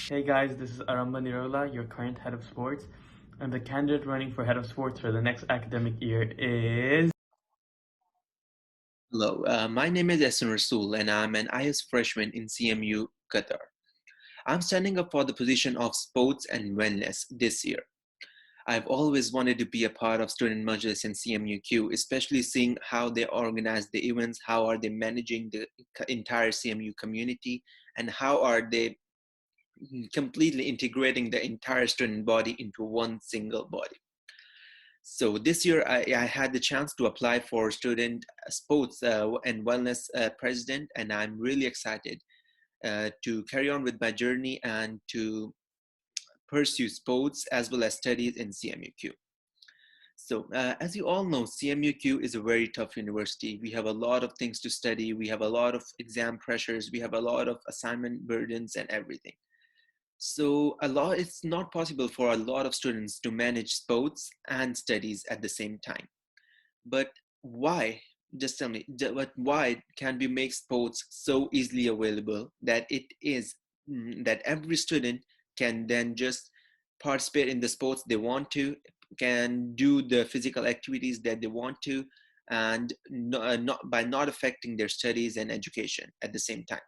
Hey guys, this is Aramba Nirola, your current head of sports, and the candidate running for head of sports for the next academic year is. Hello, my name is Essen Rasool and I'm an IS freshman in CMU, Qatar. I'm standing up for the position of sports and wellness this year. I've always wanted to be a part of Student Majlis and CMUQ, especially seeing how they organize the events, how are they managing the entire CMU community, and how are they completely integrating the entire student body into one single body. So this year, I had the chance to apply for student sports and wellness president, and I'm really excited to carry on with my journey and to pursue sports as well as studies in CMUQ. So as you all know, CMUQ is a very tough university. We have a lot of things to study. We have a lot of exam pressures. We have a lot of assignment burdens and everything. So it's not possible for a lot of students to manage sports and studies at the same time. But why? Just tell me, but why can we make sports so easily available that it is that every student can then just participate in the sports they want to, can do the physical activities that they want to, and not affecting their studies and education at the same time.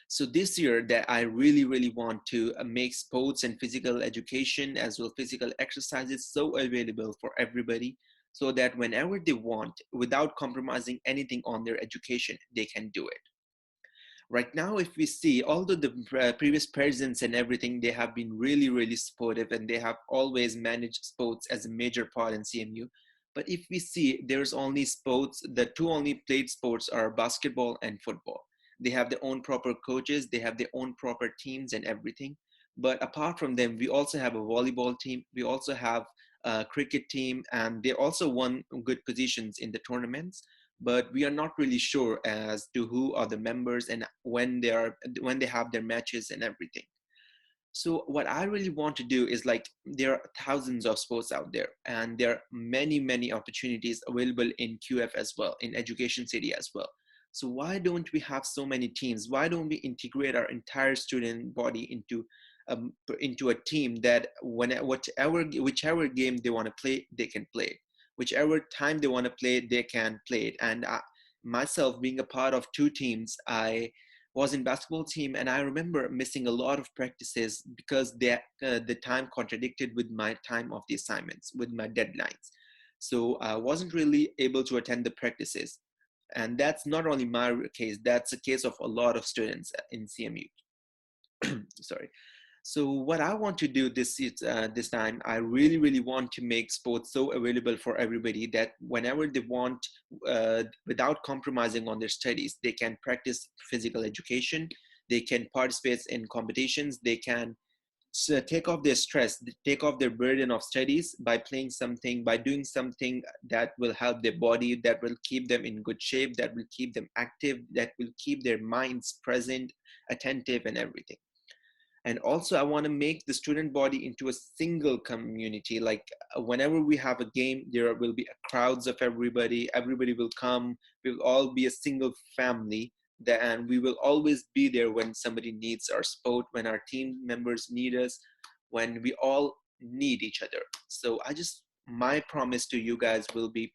So this year that I really want to make sports and physical education as well physical exercises so available for everybody so that whenever they want, without compromising anything on their education, they can do it. Right now, if we see, although the previous presidents and everything, they have been really supportive and they have always managed sports as a major part in CMU. But if we see, there's only sports, the two only played sports are basketball and football. They have their own proper coaches, they have their own proper teams and everything. But apart from them, we also have a volleyball team, we also have a cricket team, and they also won good positions in the tournaments, but we are not really sure as to who are the members and when they have their matches and everything. So what I really want to do is, like, there are thousands of sports out there and there are many opportunities available in QF as well, in Education City as well. So why don't we have so many teams? Why don't we integrate our entire student body into a team that whichever game they want to play, they can play, whichever time they want to play, they can play it. And myself being a part of two teams, I was in basketball team, and I remember missing a lot of practices because the time contradicted with my time of the assignments, with my deadlines. So I wasn't really able to attend the practices. And that's not only my case, that's a case of a lot of students in CMU. Sorry. So what I want to do this time, I really want to make sports so available for everybody that whenever they want, without compromising on their studies, they can practice physical education, they can participate in competitions, they can take off their stress, take off their burden of studies by playing something, by doing something that will help their body, that will keep them in good shape, that will keep them active, that will keep their minds present, attentive, and everything. And also I want to make the student body into a single community, like whenever we have a game, there will be crowds of everybody will come, we will all be a single family, and we will always be there when somebody needs our support, when our team members need us, when we all need each other. So my promise to you guys will be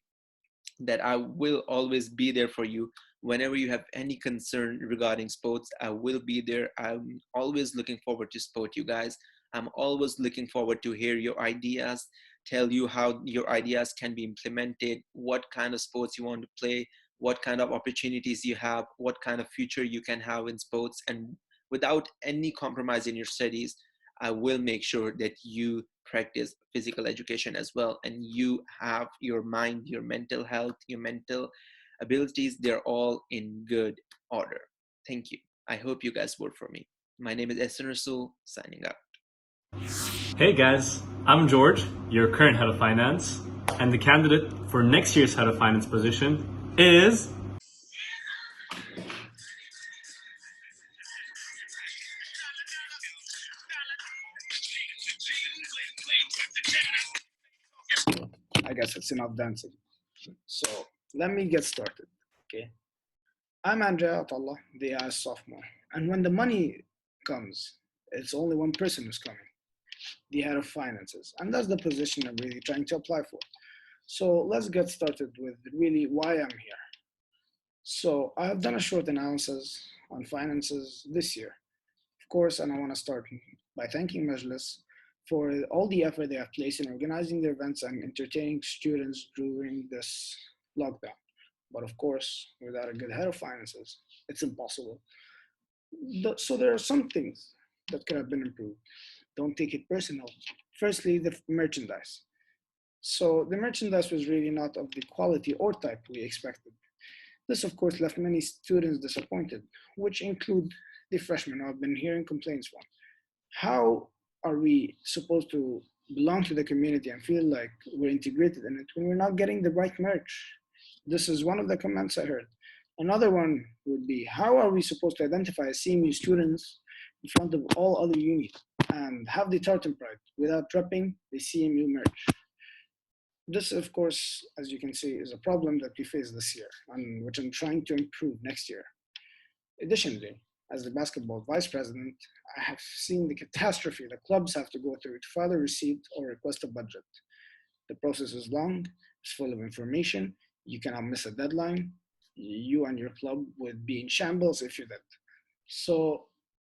that I will always be there for you. Whenever you have any concern regarding sports, I will be there. I'm always looking forward to support you guys. I'm always looking forward to hear your ideas, tell you how your ideas can be implemented, what kind of sports you want to play, what kind of opportunities you have, what kind of future you can have in sports. And without any compromise in your studies, I will make sure that you practice physical education as well, and you have your mind, your mental health, your mental abilities, they're all in good order. Thank you. I hope you guys vote for me. My name is Esther Rasul, signing out. Hey guys, I'm George, your current head of finance, and the candidate for next year's head of finance position is. I guess it's enough dancing. So let me get started. Okay. I'm Andrea Atalla, the AI sophomore. And when the money comes, It's only one person who's coming, the head of finances. And that's the position I'm really trying to apply for. So let's get started with really why I'm here. So I have done a short analysis on finances this year, of course, and I want to start by thanking Majlis for all the effort they have placed in organizing their events and entertaining students during this lockdown. But of course, without a good head of finances, it's impossible. So there are some things that could have been improved. Don't take it personal. Firstly, the merchandise. So the merchandise was really not of the quality or type we expected. This, of course, left many students disappointed, which include the freshmen who have been hearing complaints from. How are we supposed to belong to the community and feel like we're integrated in it when we're not getting the right merch? This is one of the comments I heard. Another one would be, how are we supposed to identify as CMU students in front of all other unis and have the tartan pride without dropping the CMU merch? This, of course, as you can see, is a problem that we face this year and which I'm trying to improve next year. Additionally, as the basketball vice president, I have seen the catastrophe the clubs have to go through to file a receipt or request a budget. The process is long, it's full of information, you cannot miss a deadline, you and your club would be in shambles if you did. So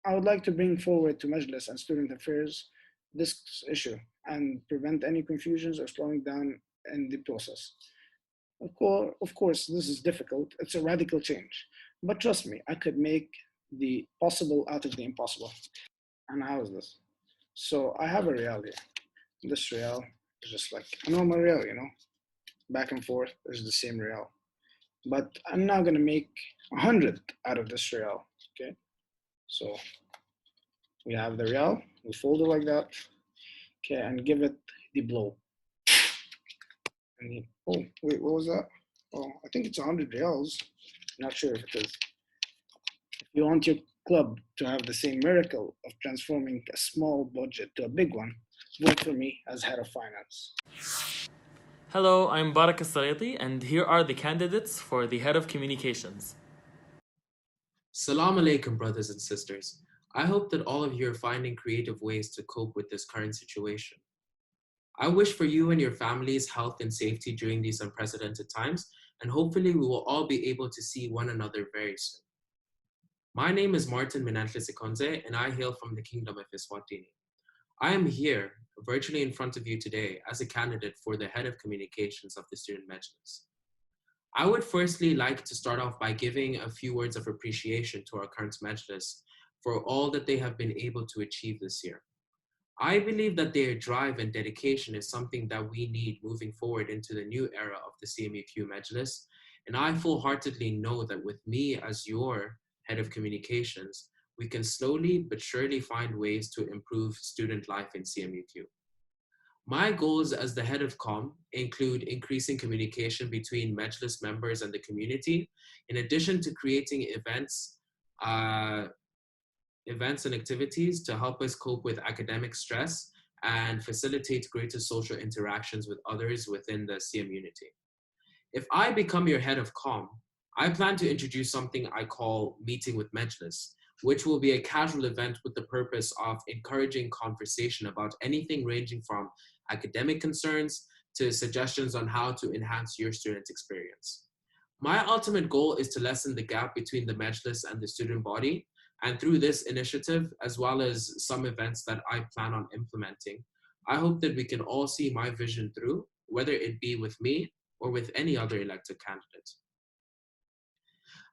I would like to bring forward to Majlis and Student Affairs this issue and prevent any confusions or slowing down in the process. Of course, this is difficult. It's a radical change. But trust me, I could make the possible out of the impossible. And how is this? So I have a real here. This real is just like a normal real, back and forth is the same real. But I'm now gonna make 100 out of this real, okay? So we have the real, we fold it like that, okay, and give it the blow. And oh, wait, what was that? Oh, I think it's 100 reals. Not sure if it is. If you want your club to have the same miracle of transforming a small budget to a big one, vote for me as head of finance. Hello, I'm Barak As-Sariti, and here are the candidates for the head of communications. Salam alaikum, brothers and sisters. I hope that all of you are finding creative ways to cope with this current situation. I wish for you and your families health and safety during these unprecedented times, and hopefully we will all be able to see one another very soon. My name is Martin Minantle Sikonze, and I hail from the Kingdom of Eswatini. I am here, virtually in front of you today, as a candidate for the head of communications of the Student Majlis. I would firstly like to start off by giving a few words of appreciation to our current Majlis for all that they have been able to achieve this year. I believe that their drive and dedication is something that we need moving forward into the new era of the CMUQ Majlis, and I full-heartedly know that with me as your head of communications, we can slowly but surely find ways to improve student life in CMUQ. My goals as the head of comm include increasing communication between Majlis members and the community, in addition to creating events and activities to help us cope with academic stress and facilitate greater social interactions with others within the CM unity. If I become your head of comm, I plan to introduce something I call Meeting with Majlis, which will be a casual event with the purpose of encouraging conversation about anything ranging from academic concerns to suggestions on how to enhance your student experience. My ultimate goal is to lessen the gap between the Majlis and the student body, and through this initiative, as well as some events that I plan on implementing, I hope that we can all see my vision through, whether it be with me or with any other elected candidate.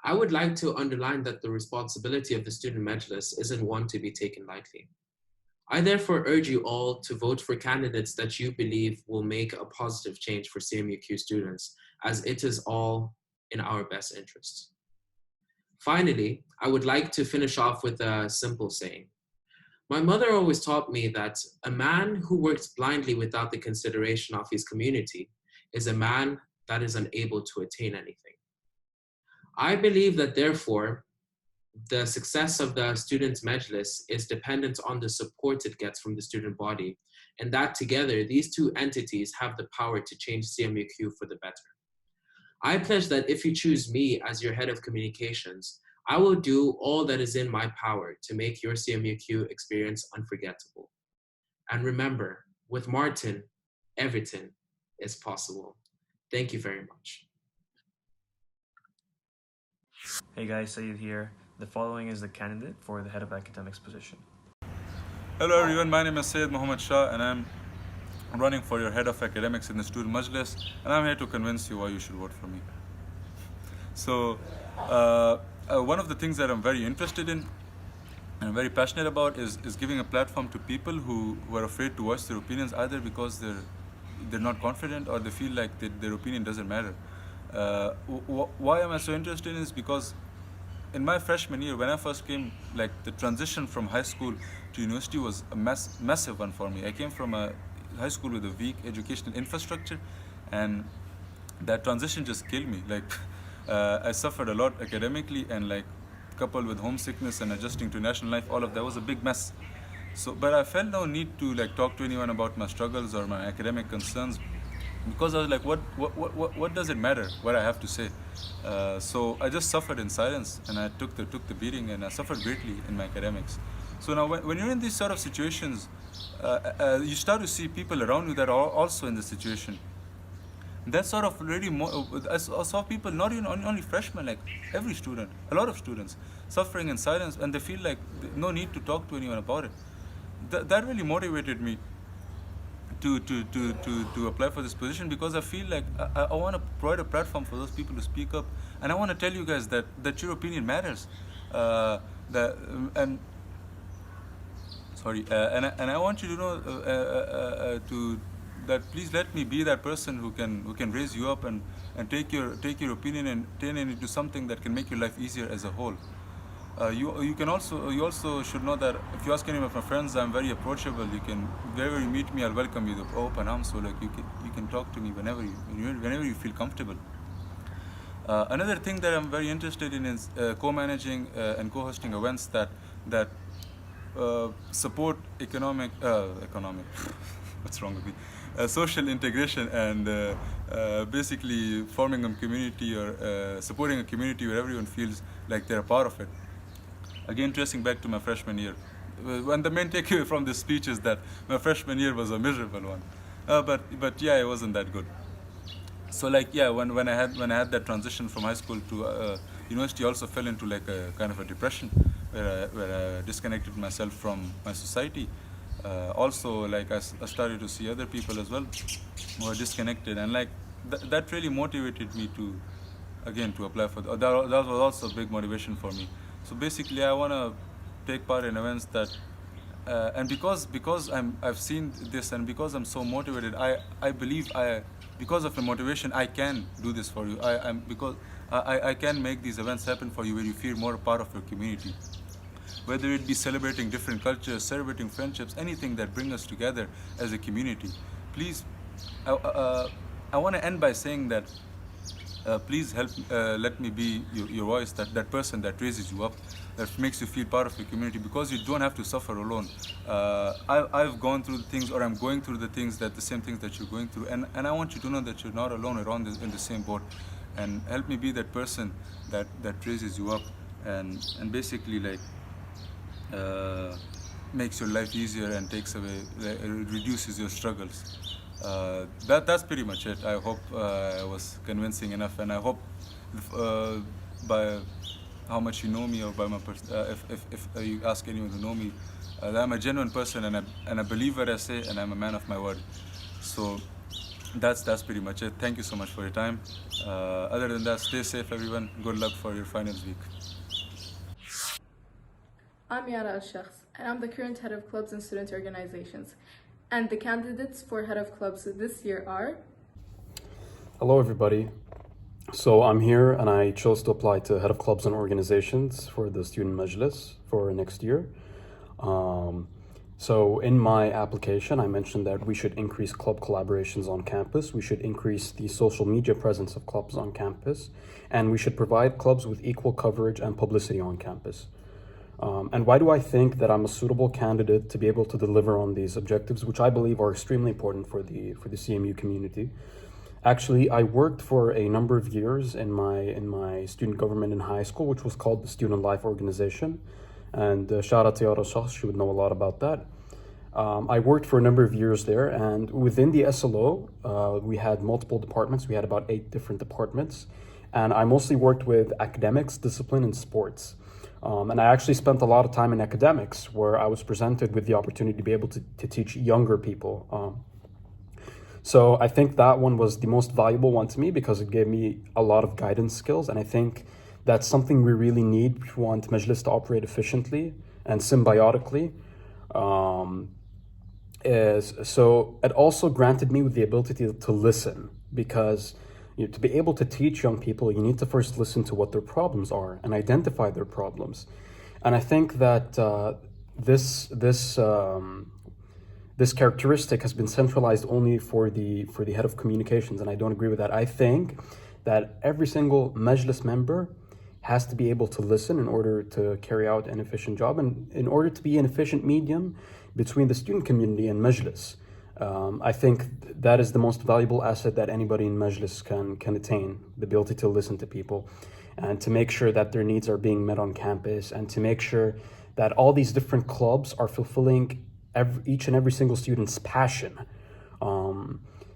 I would like to underline that the responsibility of the Student Majlis isn't one to be taken lightly. I therefore urge you all to vote for candidates that you believe will make a positive change for CMUQ students, as it is all in our best interests. Finally, I would like to finish off with a simple saying. My mother always taught me that a man who works blindly without the consideration of his community is a man that is unable to attain anything. I believe that therefore, the success of the Student Majlis is dependent on the support it gets from the student body, and that together, these two entities have the power to change CMUQ for the better. I pledge that if you choose me as your head of communications, I will do all that is in my power to make your CMUQ experience unforgettable. And remember, with Martin, everything is possible. Thank you very much. Hey guys, Sayed here. The following is the candidate for the head of academics position. Hello everyone, my name is Syed Mohammed Shah and I'm running for your head of academics in the Student Majlis, and I'm here to convince you why you should vote for me. So, one of the things that I'm very interested in and I'm very passionate about is giving a platform to people who are afraid to voice their opinions, either because they're not confident or they feel like their opinion doesn't matter. Why am I so interested in is because in my freshman year, when I first came, like the transition from high school to university was a massive one for me. I came from a high school with a weak educational infrastructure, and that transition just killed me. Like I suffered a lot academically, and like coupled with homesickness and adjusting to national life, all of that was a big mess. So, but I felt no need to like talk to anyone about my struggles or my academic concerns, because I was like, what does it matter what I have to say? So I just suffered in silence, and I took the beating, and I suffered greatly in my academics. So now when you're in these sort of situations, you start to see people around you that are also in this situation. That sort of really I saw people, not even only freshmen, like every student, a lot of students suffering in silence, and they feel like no need to talk to anyone about it. That really motivated me to apply for this position, because I feel like I want to provide a platform for those people to speak up, and I want to tell you guys that your opinion matters. And I want you to know that please let me be that person who can raise you up and take your opinion and turn it into something that can make your life easier as a whole. You also should know that if you ask any of my friends, I'm very approachable. You can, wherever you meet me, I'll welcome you with open arms. So like you can talk to me whenever you feel comfortable. Another thing that I'm very interested in is co-managing and co-hosting events that support economic what's wrong with me? Social integration and basically forming a community or supporting a community where everyone feels like they're a part of it. Again, tracing back to my freshman year, and the main takeaway from this speech is that my freshman year was a miserable one, but yeah, it wasn't that good. So like yeah, when I had that transition from high school to university, I also fell into like a kind of a depression where I disconnected myself from my society. Also, like I started to see other people as well who are disconnected, and like that really motivated me to apply for that was also a big motivation for me. So basically, I want to take part in events that and because I've seen this, and because I'm so motivated, I believe because of the motivation I can do this for you. I can make these events happen for you where you feel more a part of your community. Whether it be celebrating different cultures, celebrating friendships, anything that brings us together as a community. Please, I want to end by saying that please help, let me be your voice, that person that raises you up, that makes you feel part of your community, because you don't have to suffer alone. I've gone through the things, or I'm going through the same things that you're going through, and I want you to know that you're not alone around in the same boat, and help me be that person that raises you up and basically like makes your life easier and takes away, reduces your struggles. That's pretty much it. I hope I was convincing enough, and I hope by how much you know me, or by my if you ask anyone to know me, that I'm a genuine person, and I believe what I say, and I'm a man of my word. So that's pretty much it. Thank you so much for your time. Other than that, stay safe, everyone. Good luck for your finals week. I'm Yara Al-Shakhs, and I'm the current head of clubs and student organizations. And the candidates for head of clubs this year are... Hello, everybody. So I'm here, and I chose to apply to head of clubs and organizations for the Student Majlis for next year. So in my application, I mentioned that we should increase club collaborations on campus, we should increase the social media presence of clubs on campus, and we should provide clubs with equal coverage and publicity on campus. And why do I think that I'm a suitable candidate to be able to deliver on these objectives, which I believe are extremely important for the CMU community? Actually, I worked for a number of years in my student government in high school, which was called the Student Life Organization. And shout out to Yara Shakhs, she would know a lot about that. I worked for a number of years there, and within the SLO, we had multiple departments. We had about 8 different departments, and I mostly worked with academics, discipline, and sports. And I actually spent a lot of time in academics, where I was presented with the opportunity to be able to teach younger people. So I think that one was the most valuable one to me because it gave me a lot of guidance skills, and I think that's something we really need if we want Majlis to operate efficiently and symbiotically. So it also granted me with the ability to listen, because to be able to teach young people, you need to first listen to what their problems are and identify their problems. And I think that this characteristic has been centralized only for the head of communications, and I don't agree with that. I think that every single Majlis member has to be able to listen in order to carry out an efficient job, and in order to be an efficient medium between the student community and Majlis. I think that is the most valuable asset that anybody in Majlis can attain, the ability to listen to people and to make sure that their needs are being met on campus, and to make sure that all these different clubs are fulfilling each and every single student's passion.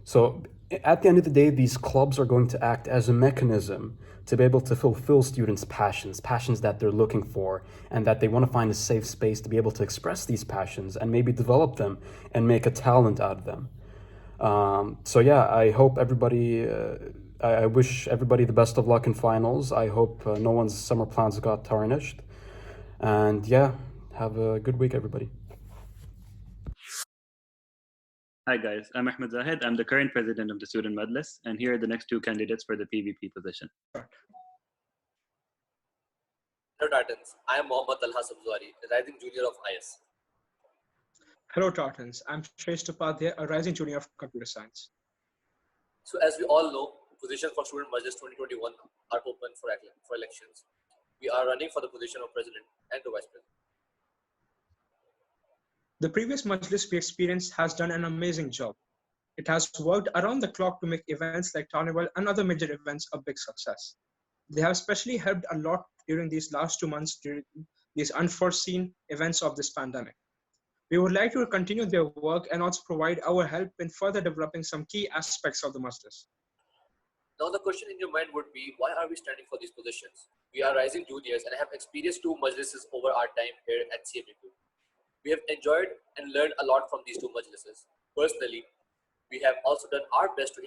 So at the end of the day, these clubs are going to act as a mechanism to be able to fulfill students' passions that they're looking for, and that they want to find a safe space to be able to express these passions and maybe develop them and make a talent out of them. So yeah, I hope everybody, I wish everybody the best of luck in finals. I hope no one's summer plans got tarnished. And yeah, have a good week, everybody. Hi guys, I'm Ahmed Zahid. I'm the current president of the Student Majlis, and here are the next 2 candidates for the PVP position. Hello Titans, I am Mohammad Talha Sabzwari, the rising junior of IS. Hello Titans, I'm Shresh Tupadhyay, a rising junior of computer science. So as we all know, positions for Student Majlis 2021 are open for elections. We are running for the position of president and the vice president. The previous Majlis we experienced has done an amazing job. It has worked around the clock to make events like Carnival and other major events a big success. They have especially helped a lot during these last 2 months during these unforeseen events of this pandemic. We would like to continue their work and also provide our help in further developing some key aspects of the Majlis. Now the question in your mind would be, why are we standing for these positions? We are rising juniors and have experienced 2 Majlises over our time here at CMU. We have enjoyed and learned a lot from these 2 Majlises. Personally, we have also done our best to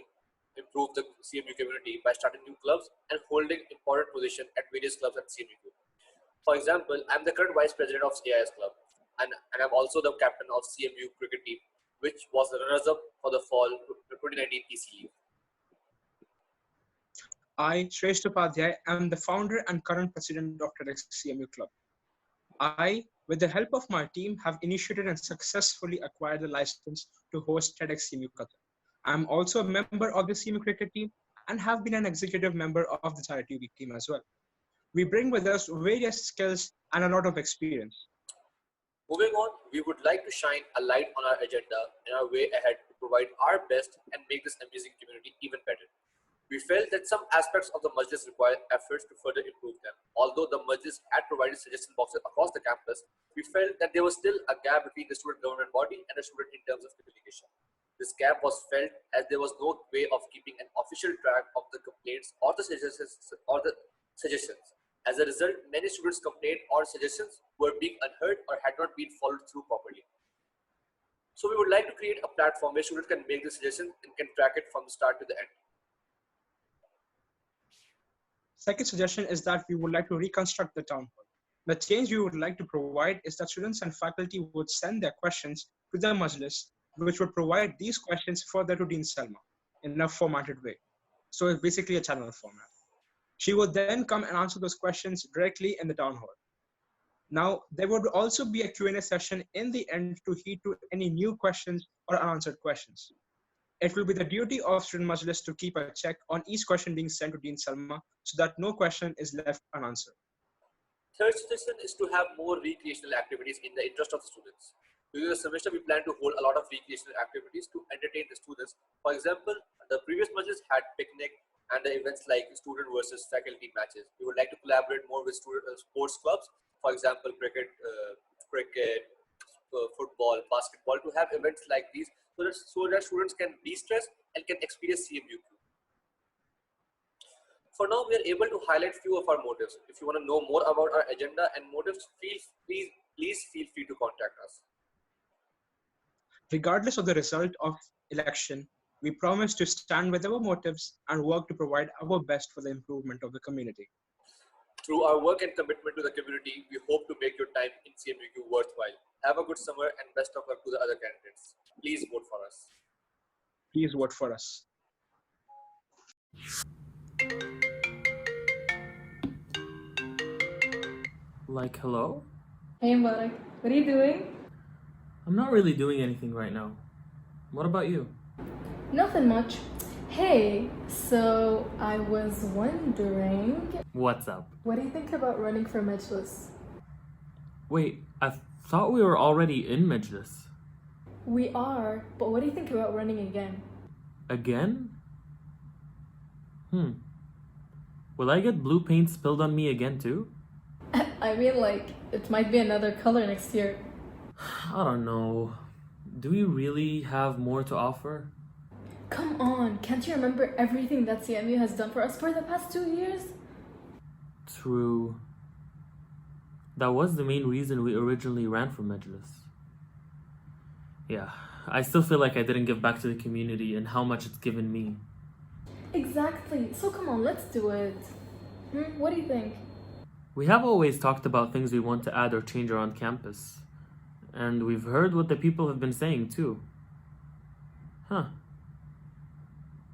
improve the CMU community by starting new clubs and holding important positions at various clubs at CMU. For example, I'm the current vice president of CIS club, and I'm also the captain of CMU cricket team, which was the runners-up for the fall 2019 EC League. I, Shresh Tupadhyay, am the founder and current president of TEDx CMU club. I, with the help of my team, have initiated and successfully acquired the license to host TEDx CMU Qatar. I'm also a member of the CMU cricket team and have been an executive member of the charity week team as well. We bring with us various skills and a lot of experience. Moving on, we would like to shine a light on our agenda and our way ahead to provide our best and make this amazing community even better. We felt that some aspects of the Majlis require efforts to further improve them. Although the Majlis had provided suggestion boxes across the campus, we felt that there was still a gap between the student government body and the student in terms of communication. This gap was felt as there was no way of keeping an official track of the complaints or the suggestions. As a result, many students' complaints or suggestions were being unheard or had not been followed through properly. So we would like to create a platform where students can make the suggestions and can track it from the start to the end. Second suggestion is that we would like to reconstruct the town hall. The change we would like to provide is that students and faculty would send their questions to the Majlis, which would provide these questions further to Dean Selma in a formatted way. So it's basically a channel format. She would then come and answer those questions directly in the town hall. Now, there would also be a Q&A session in the end to heed to any new questions or unanswered questions. It will be the duty of Student Majlis to keep a check on each question being sent to Dean Salma so that no question is left unanswered. Third suggestion is to have more recreational activities in the interest of the students. During the semester, we plan to hold a lot of recreational activities to entertain the students. For example, the previous Majlis had picnic and the events like student versus faculty matches. We would like to collaborate more with student sports clubs, for example, cricket, football, basketball, to have events like these so that students can de-stress and can experience CMUQ. For now, we are able to highlight few of our motives. If you want to know more about our agenda and motives, please feel free to contact us. Regardless of the result of election, we promise to stand with our motives and work to provide our best for the improvement of the community. Through our work and commitment to the community, we hope to make your time in CMUQ worthwhile. Have a good summer and best of luck to the other candidates. Please vote for us. Please vote for us. Like, hello? Hey Mubarak, what are you doing? I'm not really doing anything right now. What about you? Nothing much. Hey, so I was wondering, What's up? what do you think about running for Majlis? Wait, I thought we were already in Majlis. We are, but what do you think about running again? Again? Will I get blue paint spilled on me again too? I mean, like, it might be another color next year. I don't know. Do we really have more to offer? Come on, can't you remember everything that CMU has done for us for the past 2 years? True. That was the main reason we originally ran for Majlis. Yeah, I still feel like I didn't give back to the community and how much it's given me. Exactly, so come on, let's do it. What do you think? We have always talked about things we want to add or change around campus. And we've heard what the people have been saying too. Huh.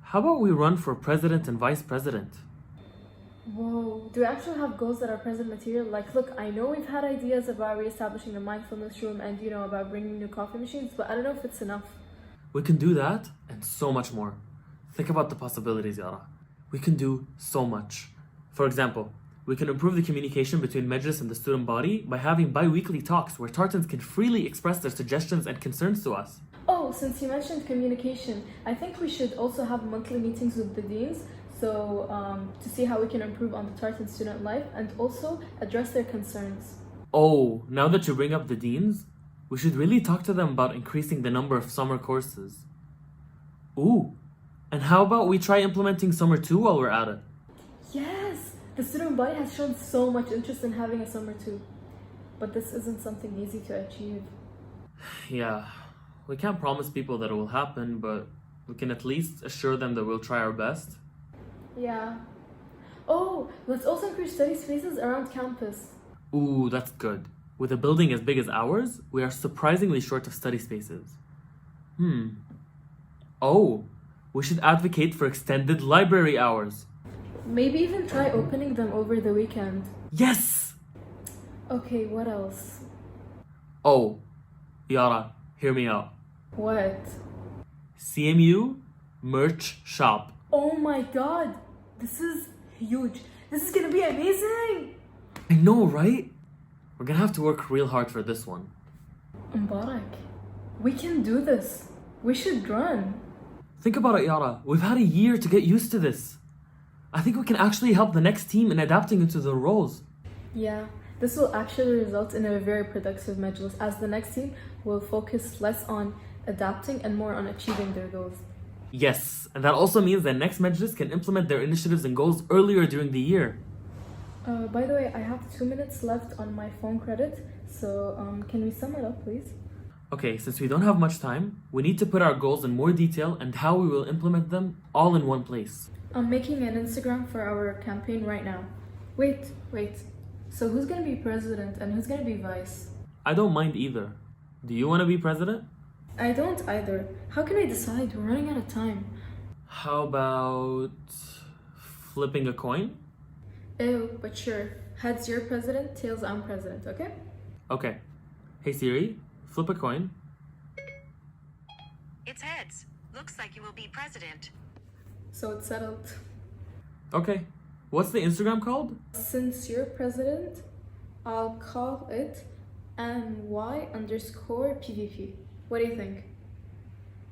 How about we run for president and vice president? Whoa, do we actually have goals that are present material? Like, look, I know we've had ideas about reestablishing the mindfulness room and, about bringing new coffee machines, but I don't know if it's enough. We can do that and so much more. Think about the possibilities, Yara. We can do so much. For example, we can improve the communication between Majlis and the student body by having bi-weekly talks where Tartans can freely express their suggestions and concerns to us. Oh, since you mentioned communication, I think we should also have monthly meetings with the deans, to see how we can improve on the Tartan student life and also address their concerns. Oh, now that you bring up the deans, we should really talk to them about increasing the number of summer courses. Ooh, and how about we try implementing summer 2 while we're at it? Yes! The student body has shown so much interest in having a summer too. But this isn't something easy to achieve. Yeah, we can't promise people that it will happen, but we can at least assure them that we'll try our best. Yeah. Oh, let's also increase study spaces around campus. Ooh, that's good. With a building as big as ours, we are surprisingly short of study spaces. Oh, we should advocate for extended library hours. Maybe even try opening them over the weekend. Yes! Okay, what else? Oh, Yara, hear me out. What? CMU merch shop. Oh my god! This is huge. This is gonna be amazing! I know, right? We're gonna have to work real hard for this one. Mubarak, we can do this. We should run. Think about it, Yara. We've had a year to get used to this. I think we can actually help the next team in adapting into the roles. Yeah, this will actually result in a very productive Majlis, as the next team will focus less on adapting and more on achieving their goals. Yes, and that also means that next Majlis can implement their initiatives and goals earlier during the year. By the way, I have 2 minutes left on my phone credit, so can we sum it up, please? Okay, since we don't have much time, we need to put our goals in more detail and how we will implement them all in one place. I'm making an Instagram for our campaign right now. Wait. So who's gonna be president and who's gonna be vice? I don't mind either. Do you want to be president? I don't either. How can I decide? We're running out of time. How about flipping a coin? Ew, but sure. Heads you're president, tails I'm president, okay? Okay. Hey Siri, flip a coin. It's heads. Looks like you will be president. So it's settled. Okay. What's the Instagram called? Since you're president, I'll call it MY_PVP. What do you think?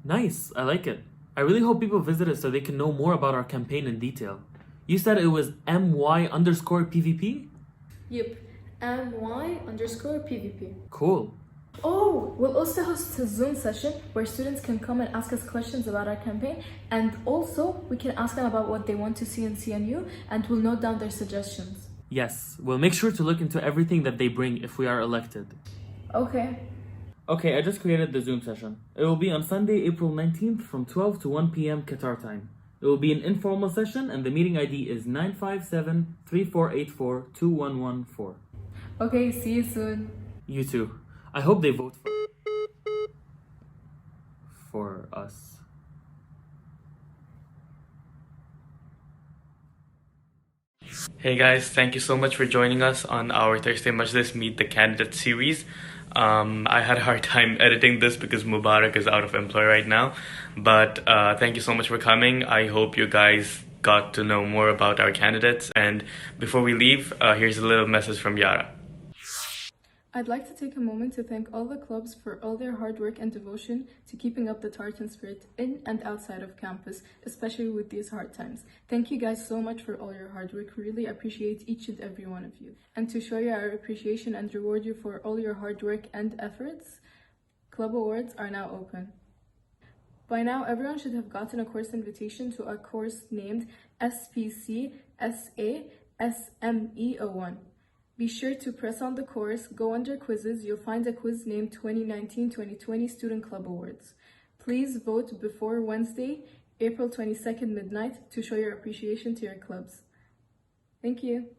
Nice, I like it. I really hope people visit it so they can know more about our campaign in detail. You said it was MY_PVP? Yep, MY_PVP. Cool. Oh, we'll also host a Zoom session where students can come and ask us questions about our campaign, and also we can ask them about what they want to see in CMU, and we'll note down their suggestions. Yes, we'll make sure to look into everything that they bring if we are elected. Okay. Okay, I just created the Zoom session. It will be on Sunday, April 19th from 12 to 1 p.m. Qatar time. It will be an informal session and the meeting ID is 957-3484-2114. Okay, see you soon. You too. I hope they vote for us. Hey guys, thank you so much for joining us on our Thursday Majlis Meet the Candidate series. I had a hard time editing this because Mubarak is out of employ right now, but thank you so much for coming. I hope you guys got to know more about our candidates, and before we leave, here's a little message from Yara. I'd like to take a moment to thank all the clubs for all their hard work and devotion to keeping up the Tartan spirit in and outside of campus, especially with these hard times. Thank you guys so much for all your hard work. We really appreciate each and every one of you. And to show you our appreciation and reward you for all your hard work and efforts, club awards are now open. By now, everyone should have gotten a course invitation to a course named SPC SA SME01. Be sure to press on the course, go under quizzes, you'll find a quiz named 2019-2020 Student Club Awards. Please vote before Wednesday, April 22nd midnight to show your appreciation to your clubs. Thank you.